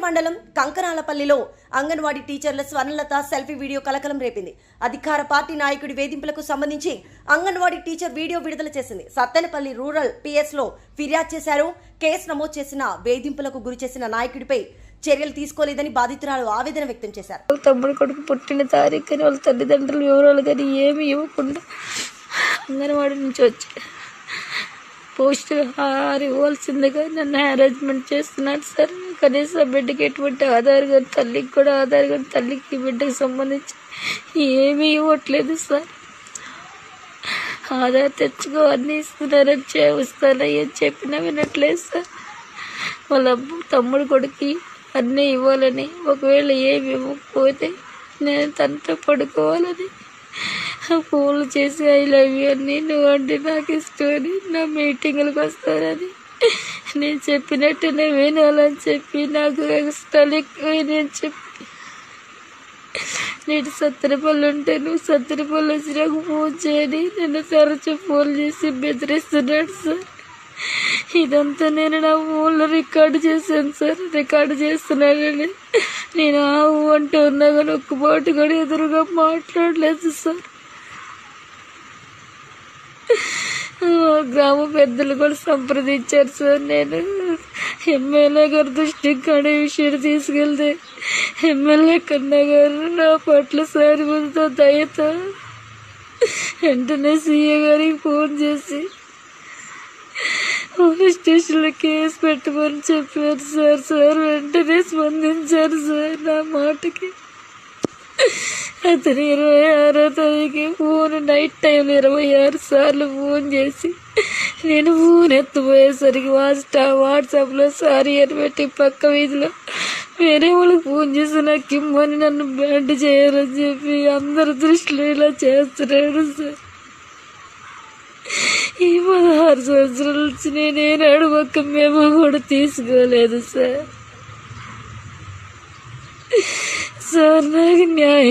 మండలం కంకనాలపల్లిలో అంగన్వాడీ టీచర్ల Swarnalatha selfie video కలకలం రేపింది. అధికార పార్టీ నాయకుడి వేధింపులకు సంబంధించి అంగన్వాడీ టీచర్ వీడియో విడుదల చేసింది. సత్తెనపల్లి రూరల్ PS లో ఫిర్యాదు చేశారు. కేసు నమోదు చేసిన వేధింపులకు గురి చేసిన నాయకుడిపై చర్యలు తీసుకోలేదని బాధితురాలు ఆవేదన వ్యక్తం చేశారు. తమ్ముడు కొడుకు పుట్టిన తారీఖు కానీ వాళ్ళ తల్లిదండ్రుల వివరాలు కానీ ఏమి ఇవ్వకుండా అంగన్వాడీ నుంచి వచ్చి పోస్ట్ ఇవ్వాల్సిందిగా నన్ను హెరాస్మెంట్ చేస్తున్నాడు సార్. కనీసం బిడ్డకి ఎటువంటి ఆధార్ కానీ తల్లికి కూడా ఆధార్ కానీ తల్లికి బిడ్డకి సంబంధించి ఏమీ ఇవ్వట్లేదు సార్. ఆధార్ తెచ్చుకో అన్నీ ఇస్తున్నారని ఇస్తానని చెప్పినా వినట్లేదు సార్. వాళ్ళ తమ్ముడు కొడుకు అన్నీ ఇవ్వాలని, ఒకవేళ ఏమి ఇవ్వకపోతే నేను తనతో పడుకోవాలని ఫోన్లు చేసి ఐ లవ్ యూ అని, నువ్వు అంటే నాకు ఇష్టమని, నా మీటింగులకు వస్తానని, నేను చెప్పినట్టునే వినాలని చెప్పి నాకు ఇష్టాలు ఎక్కువ నేను చెప్పి నేను సత్తెనపల్లి ఉంటే నువ్వు సత్తెనపల్లి వచ్చి నాకు ఫోన్ చేయని నన్ను తరచు ఫోన్ చేసి బెదిరిస్తున్నాడు సార్. ఇదంతా నేను నా ఫోన్లో రికార్డు చేశాను సార్. రికార్డు చేస్తున్నానని నేను ఆవు అంటూ ఉన్నా కానీ ఒక్క మాట కూడా ఎదురుగా మాట్లాడలేదు సార్. గ్రామ పెద్దలు కూడా సంప్రదించారు సార్. నేను ఎమ్మెల్యే గారి దృష్టికి కానీ విషయాన్ని తీసుకెళ్తే ఎమ్మెల్యే కన్నా గారు నా పట్ల సానుభూతితో దయతో వెంటనే సీఏ గారికి ఫోన్ చేసి పోలీస్ స్టేషన్లో కేసు పెట్టమని చెప్పారు సార్. సార్ వెంటనే స్పందించారు సార్ నా మాటకి. అతను 26వ తారీఖు ఫోన్ నైట్ టైంలో 26 సార్లు ఫోన్ చేసి నేను ఫోన్ ఎత్తిపోయేసరికి వాట్సాప్లో సారీ అని పెట్టి పక్క వీధిలో వేరే వాళ్ళకి ఫోన్ చేసి నాకు ఇమ్మని నన్ను బ్యాండ్ చేయాలని చెప్పి అందరి దృష్టిలో ఇలా చేస్తున్నాడు సార్. ఈ 16 సంవత్సరాల నుంచి నేనేనాడు ఒక్క మేము కూడా తీసుకోలేదు సార్. సార్ నాకు న్యాయం